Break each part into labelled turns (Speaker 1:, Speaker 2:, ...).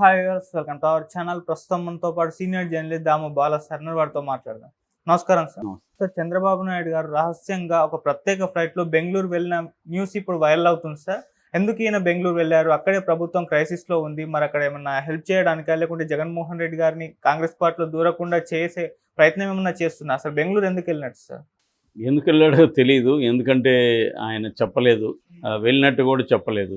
Speaker 1: Hi viewers, welcome to our channel. ప్రస్తుతం మనతో పాటు సీనియర్ జర్నలిస్ట్ దాము బాల సార్ వారితో మాట్లాడదాం. నమస్కారం సార్. సార్, చంద్రబాబు నాయుడు గారు రహస్యంగా ఒక ప్రత్యేక ఫ్లైట్లో బెంగళూరు వెళ్ళిన న్యూస్ ఇప్పుడు వైరల్ అవుతుంది సార్. ఎందుకు ఈయన బెంగళూరు వెళ్ళారు? అక్కడే ప్రభుత్వం క్రైసిస్లో ఉంది. మరి అక్కడ ఏమన్నా హెల్ప్ చేయడానికా, లేకుంటే జగన్మోహన్ రెడ్డి గారిని కాంగ్రెస్ పార్టీలో దూరకుండా చేసే ప్రయత్నం ఏమన్నా చేస్తున్నా? అసలు బెంగళూరు ఎందుకు వెళ్ళినట్టు సార్?
Speaker 2: ఎందుకు వెళ్ళాడో తెలియదు. ఎందుకంటే ఆయన చెప్పలేదు, వెళ్ళినట్టు కూడా చెప్పలేదు.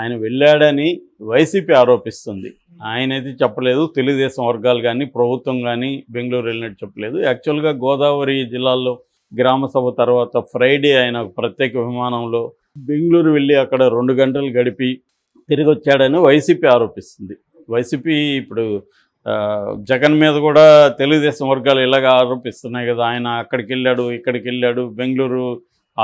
Speaker 2: ఆయన వెళ్ళాడని వైసీపీ ఆరోపిస్తుంది. ఆయనైతే చెప్పలేదు. తెలుగుదేశం వర్గాలు కానీ ప్రభుత్వం కానీ బెంగళూరు వెళ్ళినట్టు చెప్పలేదు. యాక్చువల్గా గోదావరి జిల్లాలో గ్రామ సభ తర్వాత ఫ్రైడే ఆయన ప్రత్యేక విమానంలో బెంగళూరు వెళ్ళి అక్కడ 2 గంటలు గడిపి తిరిగి వచ్చాడని వైసీపీ ఆరోపిస్తుంది. వైసీపీ ఇప్పుడు జగన్ మీద కూడా తెలుగుదేశం వర్గాలు ఇలాగ ఆరోపిస్తున్నాయి కదా, ఆయన అక్కడికి వెళ్ళాడు, ఇక్కడికి వెళ్ళాడు, బెంగళూరు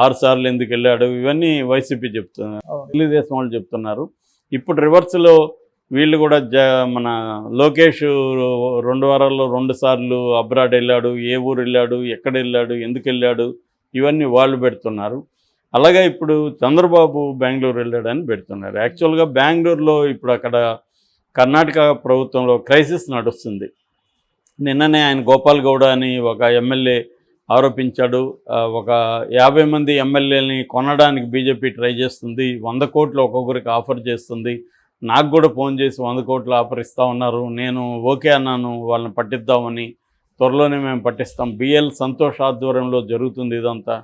Speaker 2: 6 సార్లు ఎందుకు వెళ్ళాడు, ఇవన్నీ వైసీపీ చెప్తున్నారు, తెలుగుదేశం వాళ్ళు చెప్తున్నారు. ఇప్పుడు రివర్స్లో వీళ్ళు కూడా మన లోకేష్ 2 వారాల్లో 2 సార్లు అబ్రాడ్ వెళ్ళాడు, ఏ ఊరు వెళ్ళాడు, ఎక్కడ వెళ్ళాడు, ఎందుకు వెళ్ళాడు, ఇవన్నీ వాళ్ళు పెడుతున్నారు. అలాగే ఇప్పుడు చంద్రబాబు బెంగళూరు వెళ్ళాడని పెడుతున్నారు. యాక్చువల్గా బెంగళూరులో ఇప్పుడు అక్కడ కర్ణాటక ప్రభుత్వంలో క్రైసిస్ నడుస్తుంది. నిన్ననే ఆయన గోపాల్ గౌడ అని ఒక ఎమ్మెల్యే ఆరోపించాడు. ఒక 50 మంది ఎమ్మెల్యేలని కొనడానికి బీజేపీ ట్రై చేస్తుంది. 100 కోట్లు ఒక్కొక్కరికి ఆఫర్ చేస్తుంది. నాకు కూడా ఫోన్ చేసి 100 కోట్లు ఆఫర్ ఇస్తూ ఉన్నారు. నేను ఓకే అన్నాను, వాళ్ళని పట్టిద్దామని. త్వరలోనే మేము పట్టిస్తాం. బిఎల్ సంతోష్ ఆధ్వర్యంలో జరుగుతుంది ఇదంతా.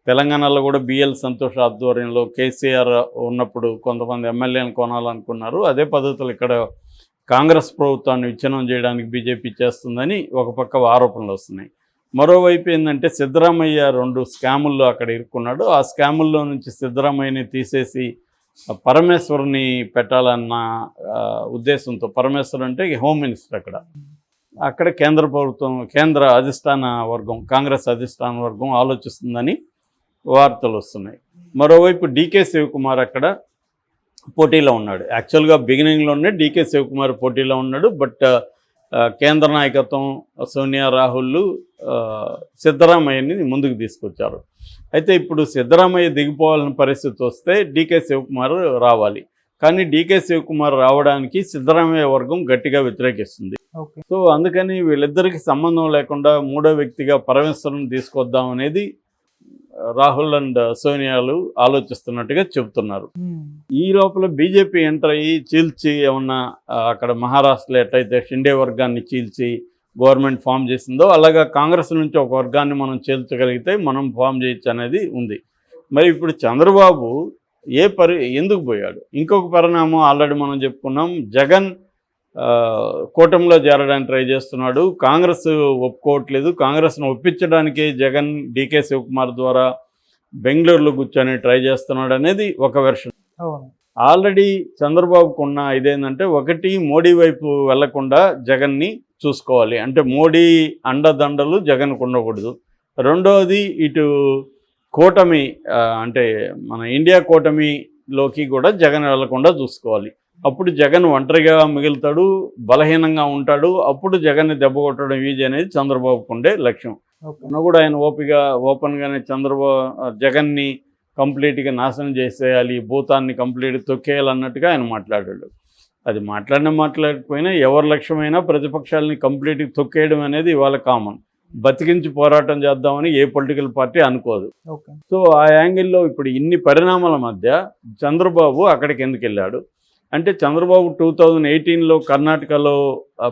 Speaker 2: తెలంగాణలో కూడా బిఎల్ సంతోష్ ఆధ్వర్యంలో కేసీఆర్ ఉన్నప్పుడు కొంతమంది ఎమ్మెల్యేలను కొనాలనుకున్నారు. అదే పద్ధతులు ఇక్కడ కాంగ్రెస్ ప్రభుత్వాన్ని విచ్ఛిన్నం చేయడానికి బీజేపీ చేస్తుందని ఒక పక్క ఆరోపణలు వస్తున్నాయి. మరోవైపు ఏంటంటే సిద్ధరామయ్య 2 స్కాముల్లో అక్కడ ఇరుక్కున్నాడు. ఆ స్కాముల్లో నుంచి సిద్ధరామయ్యని తీసేసి పరమేశ్వరుని పెట్టాలన్న ఉద్దేశంతో, పరమేశ్వర్ అంటే హోమ్ మినిస్టర్, అక్కడ కేంద్ర ప్రభుత్వం, కేంద్ర అధిష్టాన వర్గం, కాంగ్రెస్ అధిష్టాన వర్గం ఆలోచిస్తుందని వార్తలు వస్తున్నాయి. మరోవైపు డీకే శివకుమార్ అక్కడ పోటీలో ఉన్నాడు. యాక్చువల్గా బిగినింగ్లోనే డీకే శివకుమార్ పోటీలో ఉన్నాడు. బట్ కేంద్ర నాయకత్వం సోనియా రాహుల్ సిద్ధరామయ్యని ముందుకు తీసుకొచ్చారు. అయితే ఇప్పుడు సిద్ధరామయ్య దిగిపోవాలని పరిస్థితి వస్తే డీకే శివకుమార్ రావాలి. కానీ డీకే శివకుమార్ రావడానికి సిద్ధరామయ్య వర్గం గట్టిగా వ్యతిరేకిస్తుంది. సో అందుకని వీళ్ళిద్దరికి సంబంధం లేకుండా 3వ వ్యక్తిగా పరమేశ్వరం తీసుకొద్దాం అనేది రాహుల్ అండ్ సోనియాలు ఆలోచిస్తున్నట్టుగా చెబుతున్నారు. ఈ లోపల బీజేపీ ఎంటర్ అయ్యి చీల్చి ఏమన్నా అక్కడ మహారాష్ట్రలో ఎట్లయితే షిండే వర్గాన్ని చీల్చి గవర్నమెంట్ ఫామ్ చేసిందో అలాగా కాంగ్రెస్ నుంచి ఒక వర్గాన్ని మనం చీల్చగలిగితే మనం ఫామ్ చేయొచ్చు అనేది ఉంది. మరి ఇప్పుడు చంద్రబాబు ఎందుకు పోయాడు? ఇంకొక పరిణామం ఆల్రెడీ మనం చెప్పుకున్నాం. జగన్ కూటమిలో చేరడానికి ట్రై చేస్తున్నాడు. కాంగ్రెస్ ఒప్పుకోవట్లేదు. కాంగ్రెస్ను ఒప్పించడానికి జగన్ డీకే శివకుమార్ ద్వారా బెంగళూరులో కూర్చొని ట్రై చేస్తున్నాడు అనేది ఒక వెర్షన్. ఆల్రెడీ చంద్రబాబుకు ఉన్న ఇదేంటంటే, ఒకటి మోడీ వైపు వెళ్లకుండా జగన్ని చూసుకోవాలి, అంటే మోడీ అండదండలు జగన్కు ఉండకూడదు. రెండవది ఇటు కూటమి, అంటే మన ఇండియా కూటమిలోకి కూడా జగన్ వెళ్లకుండా చూసుకోవాలి. అప్పుడు జగన్ ఒంటరిగా మిగులుతాడు, బలహీనంగా ఉంటాడు. అప్పుడు జగన్ని దెబ్బ కొట్టడం ఈజీ అనేది చంద్రబాబుకు ఉండే లక్ష్యం. కూడా ఆయన ఓపెన్గానే జగన్ని కంప్లీట్గా నాశనం చేసేయాలి, భూతాన్ని కంప్లీట్గా తొక్కేయాలన్నట్టుగా ఆయన మాట్లాడాడు. అది మాట్లాడకపోయినా ఎవరి లక్ష్యమైనా ప్రతిపక్షాలని కంప్లీట్గా తొక్కేయడం అనేది ఇవాళ కామన్. బతికించి పోరాటం చేద్దామని ఏ పొలిటికల్ పార్టీ అనుకోదు. సో ఆ యాంగిల్లో ఇప్పుడు ఇన్ని పరిణామాల మధ్య చంద్రబాబు అక్కడికి ఎందుకు వెళ్ళాడు అంటే, చంద్రబాబు 2018లో కర్ణాటకలో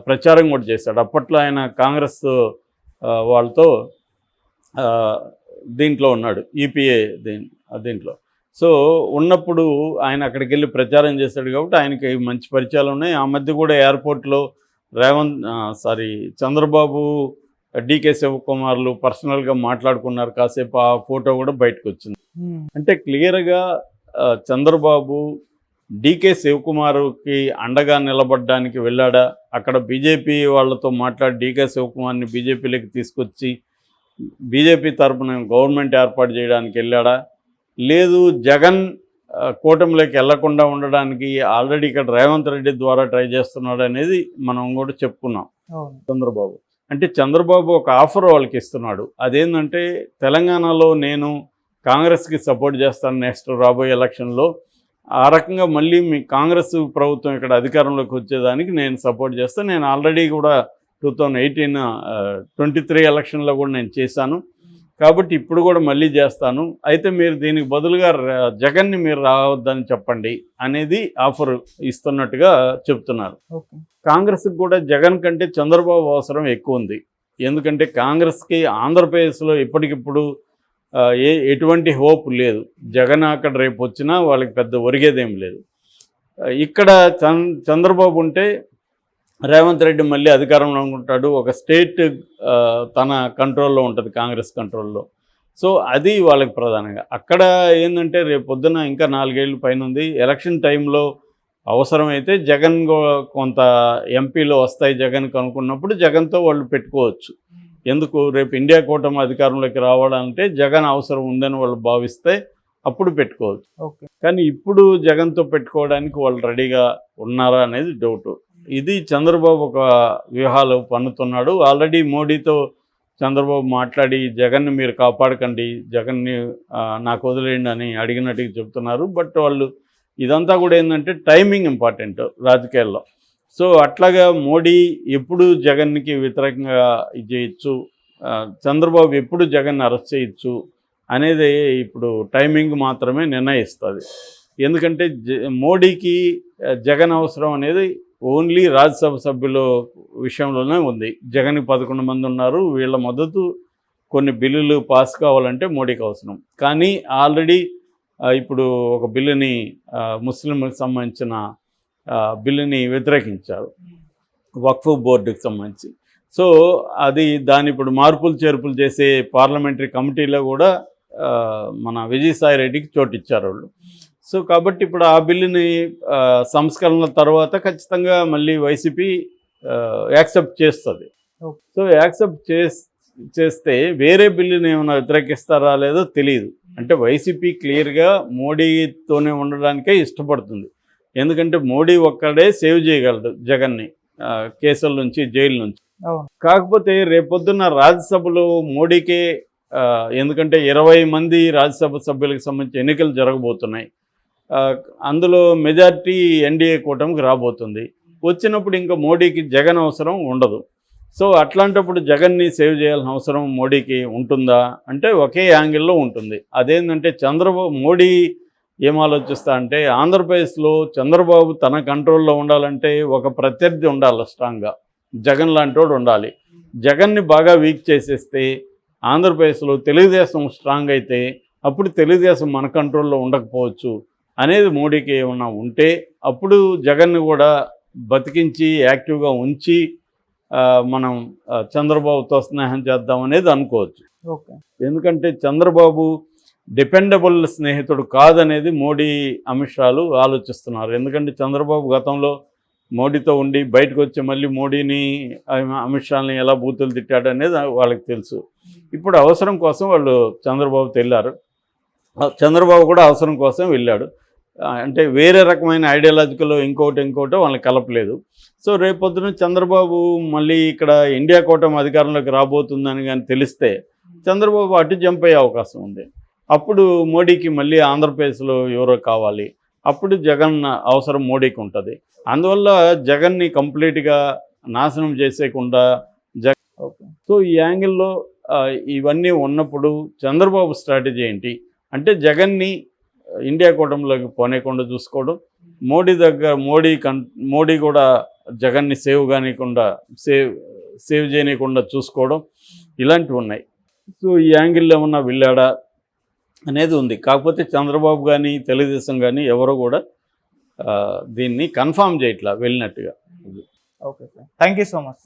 Speaker 2: ప్రచారం కూడా చేశాడు. అప్పట్లో ఆయన కాంగ్రెస్ వాళ్ళతో దీంట్లో ఉన్నాడు, ఈపీఏ దీంట్లో. సో ఉన్నప్పుడు ఆయన అక్కడికి వెళ్ళి ప్రచారం చేశాడు కాబట్టి ఆయనకి మంచి పరిచయాలు ఉన్నాయి. ఆ మధ్య కూడా ఎయిర్పోర్ట్లో చంద్రబాబు డీకే శివకుమార్లు పర్సనల్గా మాట్లాడుకున్నారు కాసేపు. ఆ ఫోటో కూడా బయటకు వచ్చింది. అంటే క్లియర్గా చంద్రబాబు డీకే శివకుమార్కి అండగా నిలబడడానికి వెళ్ళాడా, అక్కడ బీజేపీ వాళ్ళతో మాట్లాడి డీకే శివకుమార్ని బీజేపీలోకి తీసుకొచ్చి బీజేపీ తరఫున గవర్నమెంట్ ఏర్పాటు చేయడానికి వెళ్ళాడా, లేదు జగన్ కూటమిలోకి వెళ్లకుండా ఉండడానికి ఆల్రెడీ ఇక్కడ రేవంత్ రెడ్డి ద్వారా ట్రై చేస్తున్నాడు అనేది మనం కూడా చెప్పుకున్నాం. చంద్రబాబు అంటే చంద్రబాబు ఒక ఆఫర్ వాళ్ళకి ఇస్తున్నాడు. అదేంటంటే, తెలంగాణలో నేను కాంగ్రెస్కి సపోర్ట్ చేస్తాను నెక్స్ట్ రాబోయే ఎలక్షన్లో, ఆ రకంగా మళ్ళీ మీ కాంగ్రెస్ ప్రభుత్వం ఇక్కడ అధికారంలోకి వచ్చేదానికి నేను సపోర్ట్ చేస్తాను. నేను ఆల్రెడీ కూడా 2023 ఎలక్షన్లో కూడా నేను చేశాను, కాబట్టి ఇప్పుడు కూడా మళ్ళీ చేస్తాను. అయితే మీరు దీనికి బదులుగా జగన్ని మీరు రావద్దని చెప్పండి అనేది ఆఫర్ ఇస్తున్నట్టుగా చెప్తున్నారు. కాంగ్రెస్కి కూడా జగన్ కంటే చంద్రబాబు అవసరం ఎక్కువ ఉంది. ఎందుకంటే కాంగ్రెస్కి ఆంధ్రప్రదేశ్లో ఇప్పటికిప్పుడు ఎటువంటి హోప్ లేదు. జగన్ అక్కడ రేపు వచ్చినా వాళ్ళకి పెద్ద ఒరిగేదేం లేదు. ఇక్కడ చంద్రబాబు ఉంటే రేవంత్ రెడ్డి మళ్ళీ అధికారంలో ఉంటాడు, ఒక స్టేట్ తన కంట్రోల్లో ఉంటుంది, కాంగ్రెస్ కంట్రోల్లో. సో అది వాళ్ళకి ప్రధానంగా. అక్కడ ఏంటంటే రేపు పొద్దున ఇంకా 4 ఏళ్ళు పైన ఉంది. ఎలక్షన్ టైంలో అవసరమైతే జగన్ కొంత ఎంపీలు వస్తాయి జగన్కి అనుకున్నప్పుడు జగన్తో వాళ్ళు పెట్టుకోవచ్చు. ఎందుకు, రేపు ఇండియా కూటమి అధికారంలోకి రావాలంటే జగన్ అవసరం ఉందని వాళ్ళు భావిస్తే అప్పుడు పెట్టుకోవచ్చు. కానీ ఇప్పుడు జగన్తో పెట్టుకోవడానికి వాళ్ళు రెడీగా ఉన్నారా అనేది డౌట్. ఇది చంద్రబాబు ఒక వ్యూహాలు పన్నుతున్నాడు. ఆల్రెడీ మోడీతో చంద్రబాబు మాట్లాడి జగన్ని మీరు కాపాడకండి, జగన్ని నాకు వదిలేయండి అని అడిగినట్టుగా చెప్తున్నారు. బట్ వాళ్ళు ఇదంతా కూడా ఏంటంటే టైమింగ్ ఇంపార్టెంట్ రాజకీయాల్లో. సో అట్లాగా మోడీ ఎప్పుడు జగన్కి వ్యతిరేకంగా చేయొచ్చు, చంద్రబాబు ఎప్పుడు జగన్ అరెస్ట్ చేయొచ్చు అనేది ఇప్పుడు టైమింగ్ మాత్రమే నిర్ణయిస్తుంది. ఎందుకంటే మోడీకి జగన్ అవసరం అనేది ఓన్లీ రాజ్యసభ సభ్యుల విషయంలోనే ఉంది. జగన్కి 11 మంది ఉన్నారు, వీళ్ళ మద్దతు కొన్ని బిల్లులు పాస్ కావాలంటే మోడీకి అవసరం. కానీ ఆల్రెడీ ఇప్పుడు ఒక బిల్లుని ముస్లింలకు సంబంధించిన బిల్లుని వ్యతిరేకించారు, వక్ఫ్ బోర్డుకి సంబంధించి. సో అది దాని ఇప్పుడు మార్పులు చేర్పులు చేసే పార్లమెంటరీ కమిటీలో కూడా మన విజయసాయి రెడ్డికి చోటిచ్చారు వాళ్ళు. సో కాబట్టి ఇప్పుడు ఆ బిల్లుని సంస్కరణల తర్వాత ఖచ్చితంగా మళ్ళీ వైసీపీ యాక్సెప్ట్ చేస్తుంది. సో యాక్సెప్ట్ చేస్తే వేరే బిల్లుని ఏమైనా వ్యతిరేకిస్తారా లేదో తెలియదు. అంటే వైసీపీ క్లియర్గా మోడీతోనే ఉండడానికే ఇష్టపడుతుంది. ఎందుకంటే మోడీ ఒక్కడే సేవ్ చేయగలడు జగన్ని కేసుల నుంచి, జైలు నుంచి. కాకపోతే రేపొద్దున్న రాజ్యసభలో మోడీకే, ఎందుకంటే 20 మంది రాజ్యసభ సభ్యులకు సంబంధించి ఎన్నికలు జరగబోతున్నాయి. అందులో మెజారిటీ ఎన్డీఏ కూటమికి రాబోతుంది. వచ్చినప్పుడు ఇంకా మోడీకి జగన్ అవసరం ఉండదు. సో అట్లాంటప్పుడు జగన్ని సేవ్ చేయాల్సిన అవసరం మోడీకి ఉంటుందా అంటే ఒకే యాంగిల్లో ఉంటుంది. అదేంటంటే మోడీ ఏం ఆలోచిస్తా అంటే ఆంధ్రప్రదేశ్లో చంద్రబాబు తన కంట్రోల్లో ఉండాలంటే ఒక ప్రత్యర్థి ఉండాలి స్ట్రాంగ్గా, జగన్ లాంటి వాడు ఉండాలి. జగన్ని బాగా వీక్ చేసేస్తే ఆంధ్రప్రదేశ్లో తెలుగుదేశం స్ట్రాంగ్ అయితే అప్పుడు తెలుగుదేశం మన కంట్రోల్లో ఉండకపోవచ్చు అనేది మోడీకి ఏమన్నా ఉంటే అప్పుడు జగన్ని కూడా బతికించి యాక్టివ్గా ఉంచి మనం చంద్రబాబుతో స్నేహం చేద్దాం అనేది అనుకోవచ్చు. ఎందుకంటే చంద్రబాబు డిపెండబుల్ స్నేహితుడు కాదనేది మోడీ, అమిత్ షాలు ఆలోచిస్తున్నారు. ఎందుకంటే చంద్రబాబు గతంలో మోడీతో ఉండి బయటకు వచ్చి మళ్ళీ మోడీని, అమిత్ షాని ఎలా బూతులు తిట్టాడు అనేది వాళ్ళకి తెలుసు. ఇప్పుడు అవసరం కోసం వాళ్ళు చంద్రబాబుతో వెళ్ళారు, చంద్రబాబు కూడా అవసరం కోసం వెళ్ళాడు. అంటే వేరే రకమైన ఐడియాలజికల్ ఇంకోటో వాళ్ళని కలపలేదు. సో రేపొద్దున చంద్రబాబు మళ్ళీ ఇక్కడ ఇండియా కూటమి అధికారంలోకి రాబోతుందని కానీ తెలిస్తే చంద్రబాబు అటు జంప్ అయ్యే అవకాశం ఉంది. అప్పుడు మోడీకి మళ్ళీ ఆంధ్రప్రదేశ్లో ఎవరో కావాలి, అప్పుడు జగన్ అవసరం మోడీకి ఉంటుంది. అందువల్ల జగన్ని కంప్లీట్గా నాశనం చేసేయకుండా సో ఈ యాంగిల్లో ఇవన్నీ ఉన్నప్పుడు చంద్రబాబు స్ట్రాటజీ ఏంటి అంటే జగన్ని ఇండియా కూటమిలోకి పోనేకుండా చూసుకోవడం, మోడీ కూడా జగన్ని సేవ్ చేయనీయకుండా చూసుకోవడం, ఇలాంటివి ఉన్నాయి. సో ఈ యాంగిల్లో ఏమన్నా వెళ్ళాడా అనేది ఉంది. కాకపోతే చంద్రబాబు కానీ తెలుగుదేశం కానీ ఎవరో కూడా దీన్ని కన్ఫర్మ్ చేయట్లా వెళ్ళినట్టుగా.
Speaker 1: Okay sir, thank you so much sir.